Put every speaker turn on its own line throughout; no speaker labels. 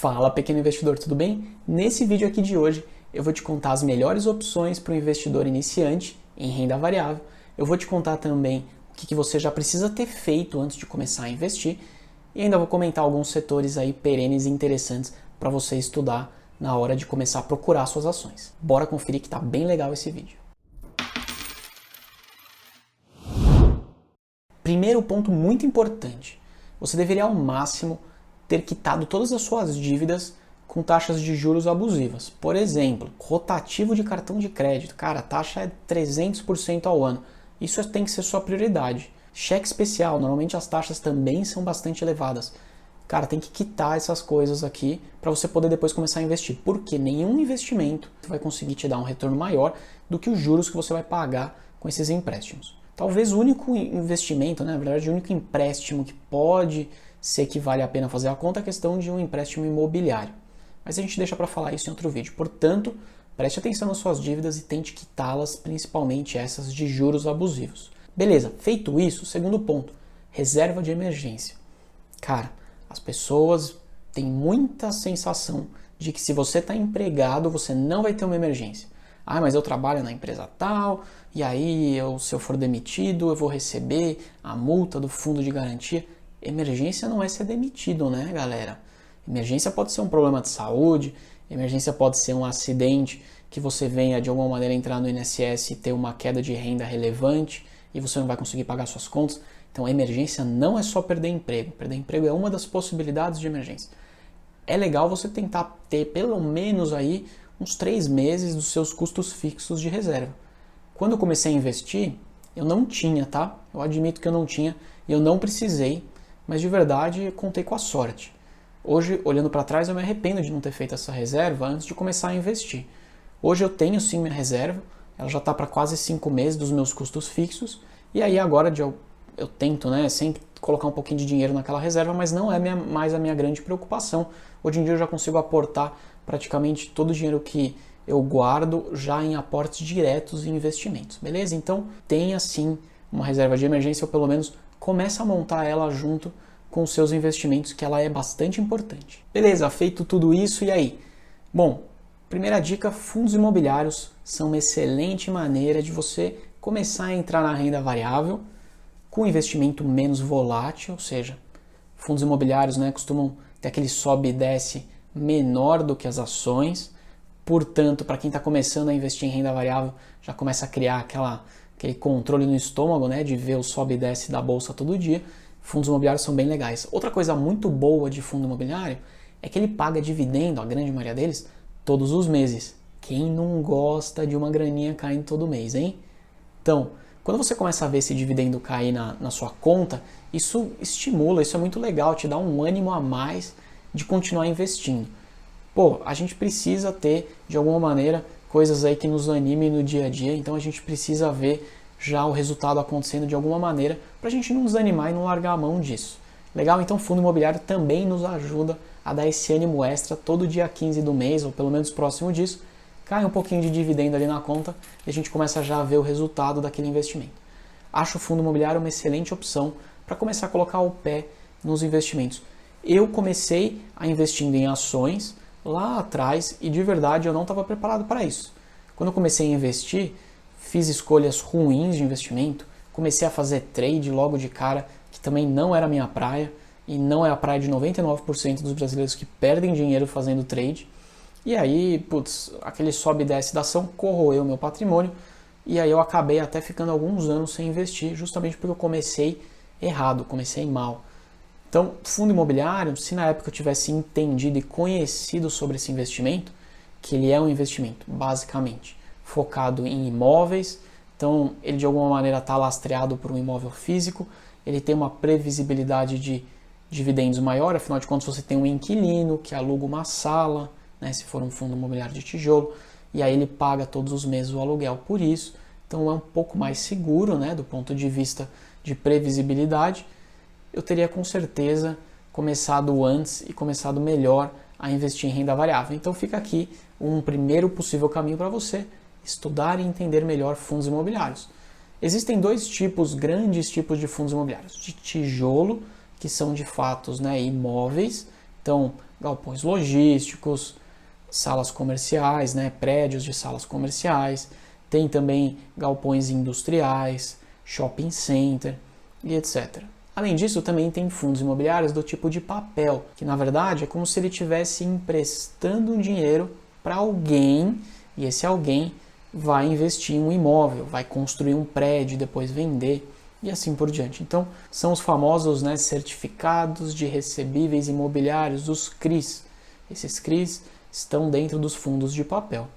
Fala, pequeno investidor, tudo bem? Nesse vídeo aqui de hoje eu vou te contar as melhores opções para o investidor iniciante em renda variável. Eu vou te contar também o que você já precisa ter feito antes de começar a investir e ainda vou comentar alguns setores aí perenes e interessantes para você estudar na hora de começar a procurar suas ações. Bora conferir que tá bem legal esse vídeo. Primeiro ponto muito importante, você deveria ao máximo ter quitado todas as suas dívidas com taxas de juros abusivas. Por exemplo, rotativo de cartão de crédito. Cara, a taxa é 300% ao ano. Isso tem que ser sua prioridade. Cheque especial, normalmente as taxas também são bastante elevadas. Cara, tem que quitar essas coisas aqui para você poder depois começar a investir. Porque nenhum investimento vai conseguir te dar um retorno maior do que os juros que você vai pagar com esses empréstimos. Talvez o único investimento, né, na verdade o único empréstimo que pode ser que vale a pena fazer a conta é a questão de um empréstimo imobiliário. Mas a gente deixa para falar isso em outro vídeo. Portanto, preste atenção nas suas dívidas e tente quitá-las, principalmente essas de juros abusivos. Beleza, feito isso, segundo ponto, reserva de emergência. Cara, as pessoas têm muita sensação de que se você está empregado, você não vai ter uma emergência. Ah, mas eu trabalho na empresa tal, e aí se eu for demitido, eu vou receber a multa do fundo de garantia. Emergência não é ser demitido, né, galera? Emergência pode ser um problema de saúde, emergência pode ser um acidente que você venha de alguma maneira entrar no INSS e ter uma queda de renda relevante e você não vai conseguir pagar suas contas. Então, emergência não é só perder emprego. Perder emprego é uma das possibilidades de emergência. É legal você tentar ter pelo menos aí uns 3 meses dos seus custos fixos de reserva. Quando eu comecei a investir, eu não tinha, tá? Eu admito que eu não tinha e eu não precisei, mas de verdade eu contei com a sorte. Hoje, olhando para trás, eu me arrependo de não ter feito essa reserva antes de começar a investir. Hoje eu tenho sim minha reserva, ela já está para quase 5 meses dos meus custos fixos, e aí agora eu tento, né, sempre colocar um pouquinho de dinheiro naquela reserva, mas não é mais a minha grande preocupação. Hoje em dia eu já consigo aportar praticamente todo o dinheiro que eu guardo já em aportes diretos e investimentos, beleza? Então tenha sim uma reserva de emergência, ou pelo menos comece a montar ela junto com os seus investimentos, que ela é bastante importante. Beleza, feito tudo isso, e aí? Bom, primeira dica, fundos imobiliários são uma excelente maneira de você começar a entrar na renda variável com investimento menos volátil, ou seja, fundos imobiliários, né, costumam ter aquele sobe e desce menor do que as ações. Portanto, para quem está começando a investir em renda variável, já começa a criar aquele controle no estômago, né, de ver o sobe e desce da bolsa todo dia. Fundos imobiliários são bem legais. Outra coisa muito boa de fundo imobiliário é que ele paga dividendo, a grande maioria deles, todos os meses. Quem não gosta de uma graninha caindo todo mês, hein? Então, quando você começa a ver esse dividendo cair na sua conta, isso estimula, isso é muito legal, te dá um ânimo a mais de continuar investindo. Pô, a gente precisa ter, de alguma maneira, coisas aí que nos animem no dia a dia, então a gente precisa ver já o resultado acontecendo de alguma maneira para a gente não desanimar e não largar a mão disso. Legal? Então o fundo imobiliário também nos ajuda a dar esse ânimo extra todo dia 15 do mês, ou pelo menos próximo disso, cai um pouquinho de dividendo ali na conta e a gente começa já a ver o resultado daquele investimento. Acho o fundo imobiliário uma excelente opção para começar a colocar o pé nos investimentos. Eu comecei a investindo em ações lá atrás e de verdade eu não estava preparado para isso. Quando eu comecei a investir, fiz escolhas ruins de investimento, comecei a fazer trade logo de cara, que também não era a minha praia, e não é a praia de 99% dos brasileiros que perdem dinheiro fazendo trade. E aí, putz, aquele sobe e desce da ação corroeu meu patrimônio, e aí eu acabei até ficando alguns anos sem investir, justamente porque eu comecei errado, comecei mal. Então, fundo imobiliário, se na época eu tivesse entendido e conhecido sobre esse investimento, que ele é um investimento, basicamente, focado em imóveis, então ele de alguma maneira está lastreado por um imóvel físico, ele tem uma previsibilidade de dividendos maior, afinal de contas você tem um inquilino que aluga uma sala, né, se for um fundo imobiliário de tijolo, e aí ele paga todos os meses o aluguel por isso, então é um pouco mais seguro, né, do ponto de vista de previsibilidade. Eu teria com certeza começado antes e começado melhor a investir em renda variável. Então fica aqui um primeiro possível caminho para você estudar e entender melhor fundos imobiliários. Existem dois grandes tipos de fundos imobiliários. De tijolo, que são de fato, né, imóveis. Então, galpões logísticos, salas comerciais, né, prédios de salas comerciais, tem também galpões industriais, shopping center e etc. Além disso, também tem fundos imobiliários do tipo de papel, que na verdade é como se ele estivesse emprestando um dinheiro para alguém e esse alguém vai investir em um imóvel, vai construir um prédio, depois vender e assim por diante. Então, são os famosos, né, certificados de recebíveis imobiliários, os CRIs. Esses CRIs estão dentro dos fundos de papel.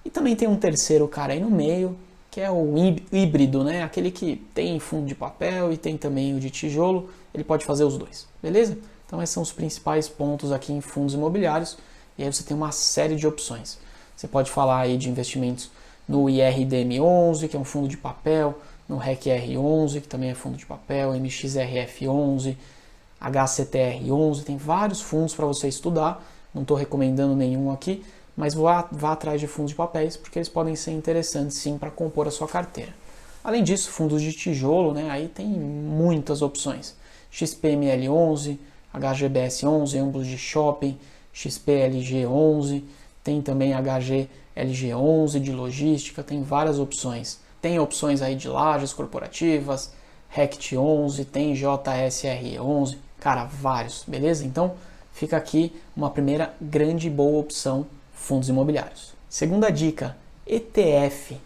E também tem um terceiro cara aí no meio, que é o híbrido, né? Aquele que tem fundo de papel e tem também o de tijolo, ele pode fazer os dois, beleza? Então esses são os principais pontos aqui em fundos imobiliários, e aí você tem uma série de opções. Você pode falar aí de investimentos no IRDM11, que é um fundo de papel, no RECR11, que também é fundo de papel, MXRF11, HCTR11, tem vários fundos para você estudar, não estou recomendando nenhum aqui, mas vá atrás de fundos de papéis, porque eles podem ser interessantes sim para compor a sua carteira. Além disso, fundos de tijolo, né, aí tem muitas opções. XPML11, HGBS11, ambos de shopping, XPLG11, tem também HGLG11 de logística, tem várias opções. Tem opções aí de lajes corporativas, RECT11, tem JSRE11, cara, vários, beleza? Então fica aqui uma primeira grande e boa opção, fundos imobiliários. Segunda dica, ETF.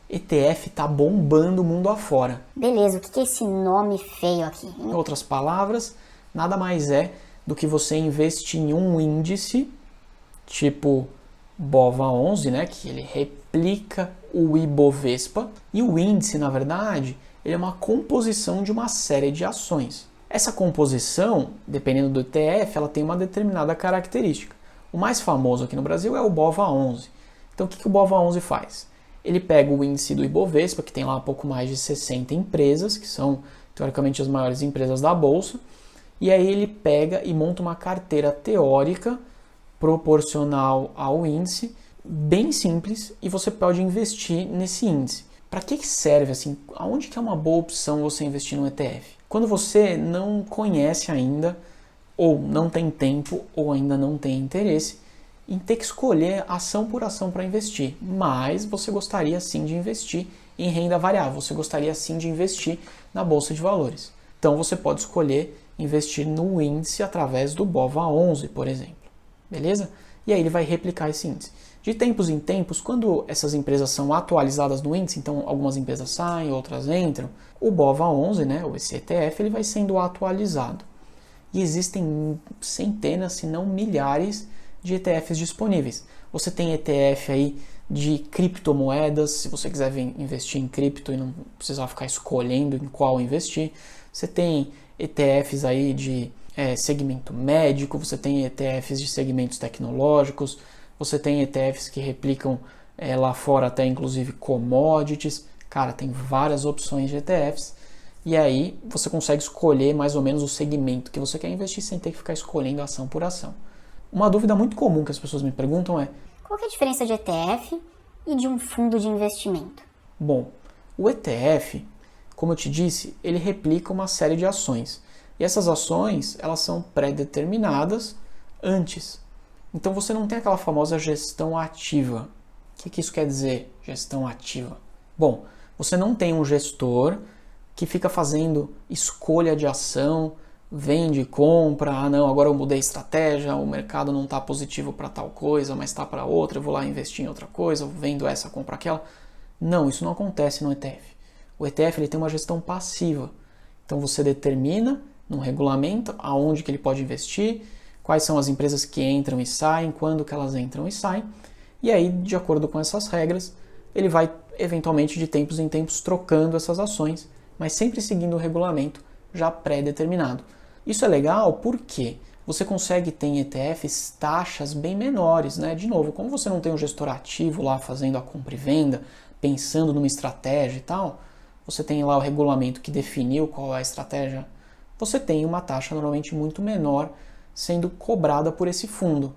ETF tá bombando o mundo afora.
Beleza, o que é esse nome feio aqui, hein?
Em outras palavras, nada mais é do que você investir em um índice, tipo BOVA11, né, que ele replica o Ibovespa, e o índice, na verdade, ele é uma composição de uma série de ações. Essa composição, dependendo do ETF, ela tem uma determinada característica. O mais famoso aqui no Brasil é o BOVA11. Então o que o BOVA11 faz? Ele pega o índice do Ibovespa, que tem lá pouco mais de 60 empresas, que são teoricamente as maiores empresas da Bolsa, e aí ele pega e monta uma carteira teórica proporcional ao índice, bem simples, e você pode investir nesse índice. Para que serve assim? Aonde que é uma boa opção você investir no ETF? Quando você não conhece ainda, ou não tem tempo, ou ainda não tem interesse em ter que escolher ação por ação para investir, mas você gostaria sim de investir em renda variável, você gostaria sim de investir na bolsa de valores. Então você pode escolher investir no índice através do BOVA11, por exemplo. Beleza? E aí ele vai replicar esse índice. De tempos em tempos, quando essas empresas são atualizadas no índice, então algumas empresas saem, outras entram, o BOVA11, né, ou esse ETF, ele vai sendo atualizado. E existem centenas, se não milhares, de ETFs disponíveis. Você tem ETF aí de criptomoedas, se você quiser investir em cripto e não precisar ficar escolhendo em qual investir. Você tem ETFs aí de segmento médico, você tem ETFs de segmentos tecnológicos, você tem ETFs que replicam lá fora até inclusive commodities. Cara, tem várias opções de ETFs e aí você consegue escolher mais ou menos o segmento que você quer investir sem ter que ficar escolhendo ação por ação. Uma dúvida muito comum que as pessoas me perguntam é:
qual que é a diferença de ETF e de um fundo de investimento?
Bom, o ETF, como eu te disse, ele replica uma série de ações. E essas ações, elas são pré-determinadas antes. Então você não tem aquela famosa gestão ativa. O que isso quer dizer, gestão ativa? Bom, você não tem um gestor que fica fazendo escolha de ação, vende, compra, não, agora eu mudei a estratégia, o mercado não está positivo para tal coisa, mas está para outra, eu vou lá investir em outra coisa, vendo essa, compro aquela. Não, isso não acontece no ETF. O ETF ele tem uma gestão passiva. Então você determina num regulamento aonde que ele pode investir, quais são as empresas que entram e saem, quando que elas entram e saem, e aí, de acordo com essas regras, ele vai eventualmente de tempos em tempos trocando essas ações, mas sempre seguindo o regulamento já pré-determinado. Isso é legal porque você consegue ter em ETFs taxas bem menores, né? De novo, como você não tem um gestor ativo lá fazendo a compra e venda, pensando numa estratégia e tal, você tem lá o regulamento que definiu qual é a estratégia, você tem uma taxa normalmente muito menor sendo cobrada por esse fundo.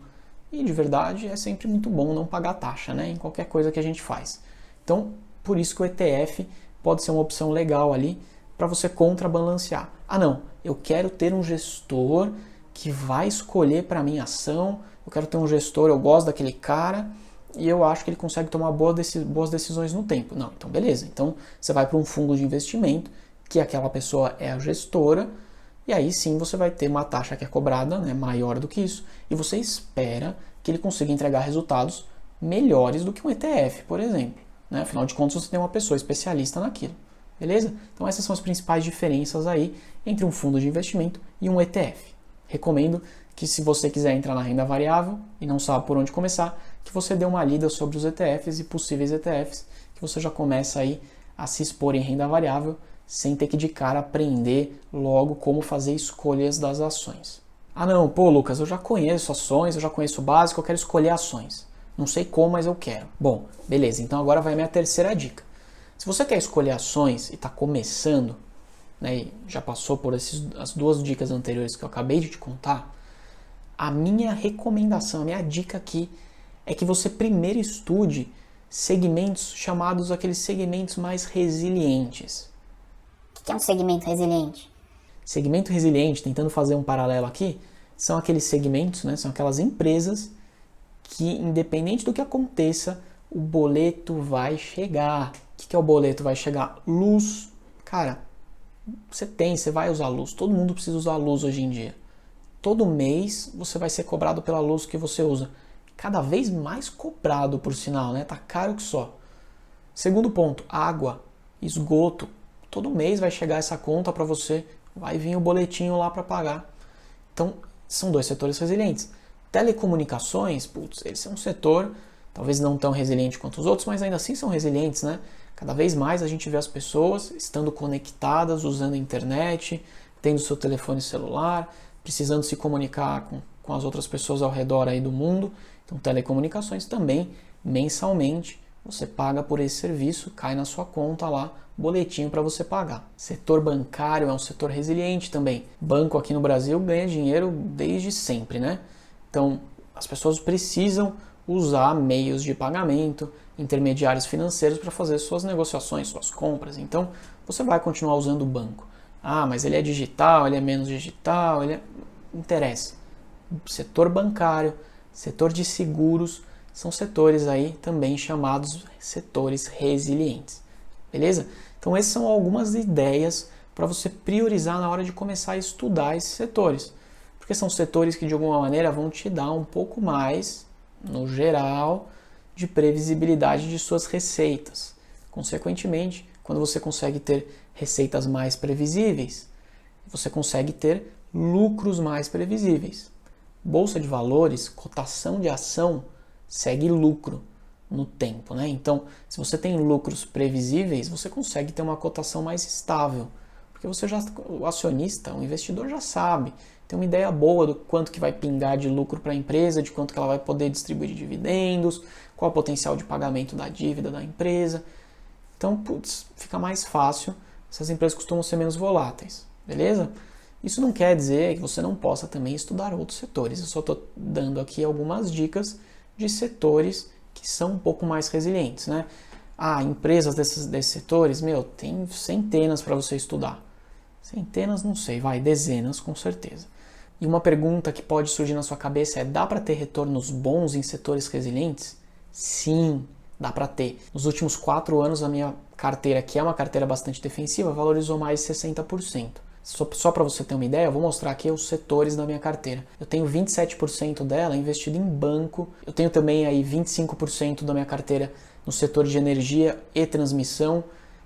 E de verdade é sempre muito bom não pagar taxa, né? Em qualquer coisa que a gente faz. Então, por isso que o ETF pode ser uma opção legal ali para você contrabalancear. Ah não, eu quero ter um gestor que vai escolher para mim a ação, eu quero ter um gestor, eu gosto daquele cara e eu acho que ele consegue tomar boas decisões no tempo. Não, então beleza. Então você vai para um fundo de investimento, que aquela pessoa é a gestora, e aí sim você vai ter uma taxa que é cobrada, né, maior do que isso, e você espera que ele consiga entregar resultados melhores do que um ETF, por exemplo. Né? Afinal de contas, você tem uma pessoa especialista naquilo. Beleza? Então essas são as principais diferenças aí entre um fundo de investimento e um ETF. Recomendo que, se você quiser entrar na renda variável e não sabe por onde começar, que você dê uma lida sobre os ETFs e possíveis ETFs, que você já começa aí a se expor em renda variável sem ter que de cara aprender logo como fazer escolhas das ações. Ah não, pô Lucas, eu já conheço ações, eu já conheço o básico, eu quero escolher ações. Não sei como, mas eu quero. Bom, beleza, então agora vai a minha terceira dica. Se você quer escolher ações e está começando, né, e já passou por as duas dicas anteriores que eu acabei de te contar, a minha recomendação, a minha dica aqui é que você primeiro estude segmentos chamados aqueles segmentos mais resilientes.
O que é um segmento resiliente?
Segmento resiliente, tentando fazer um paralelo aqui, são aqueles segmentos, né, são aquelas empresas que, independente do que aconteça, o boleto vai chegar. O que é o boleto vai chegar? Luz. Cara, você vai usar luz. Todo mundo precisa usar luz hoje em dia. Todo mês você vai ser cobrado pela luz que você usa. Cada vez mais cobrado, por sinal, né? Tá caro que só. Segundo ponto, água, esgoto. Todo mês vai chegar essa conta para você. Vai vir o boletinho lá para pagar. Então, são dois setores resilientes. Telecomunicações, putz, eles são um setor, talvez não tão resiliente quanto os outros, mas ainda assim são resilientes, né? Cada vez mais a gente vê as pessoas estando conectadas, usando a internet, tendo seu telefone celular, precisando se comunicar com as outras pessoas ao redor aí do mundo. Então, telecomunicações também, mensalmente, você paga por esse serviço, cai na sua conta lá, boletinho para você pagar. Setor bancário é um setor resiliente também. Banco aqui no Brasil ganha dinheiro desde sempre, né? Então, as pessoas precisam usar meios de pagamento, intermediários financeiros para fazer suas negociações, suas compras. Então, você vai continuar usando o banco. Ah, mas ele é digital, ele é menos digital, interessa. Setor bancário, setor de seguros, são setores aí também chamados setores resilientes. Beleza? Então, essas são algumas ideias para você priorizar na hora de começar a estudar esses setores. Porque são setores que, de alguma maneira, vão te dar um pouco mais, no geral, de previsibilidade de suas receitas. Consequentemente, quando você consegue ter receitas mais previsíveis, você consegue ter lucros mais previsíveis. Bolsa de valores, cotação de ação, segue lucro no tempo, né? Então, se você tem lucros previsíveis, você consegue ter uma cotação mais estável. Porque o acionista, o investidor já sabe, tem uma ideia boa do quanto que vai pingar de lucro para a empresa, de quanto que ela vai poder distribuir de dividendos, qual o potencial de pagamento da dívida da empresa. Então, fica mais fácil, essas empresas costumam ser menos voláteis, beleza? Isso não quer dizer que você não possa também estudar outros setores, eu só estou dando aqui algumas dicas de setores que são um pouco mais resilientes, né? Empresas desses setores, tem centenas para você estudar. Centenas, não sei, dezenas com certeza. E uma pergunta que pode surgir na sua cabeça é: dá para ter retornos bons em setores resilientes? Sim, dá para ter. Nos últimos 4 anos, a minha carteira, que é uma carteira bastante defensiva, valorizou mais de 60%. Só para você ter uma ideia, eu vou mostrar aqui os setores da minha carteira. Eu tenho 27% dela investido em banco. Eu tenho também aí 25% da minha carteira no setor de energia e transmissão.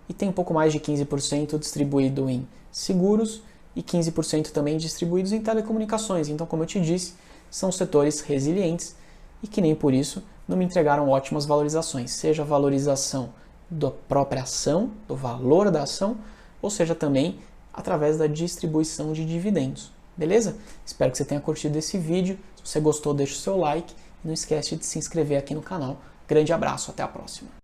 E tem um pouco mais de 15% distribuído em seguros e 15% também distribuídos em telecomunicações. Então, como eu te disse, são setores resilientes e que nem por isso não me entregaram ótimas valorizações. Seja a valorização da própria ação, do valor da ação, ou seja também através da distribuição de dividendos. Beleza? Espero que você tenha curtido esse vídeo. Se você gostou, deixa o seu like e não esquece de se inscrever aqui no canal. Grande abraço, até a próxima.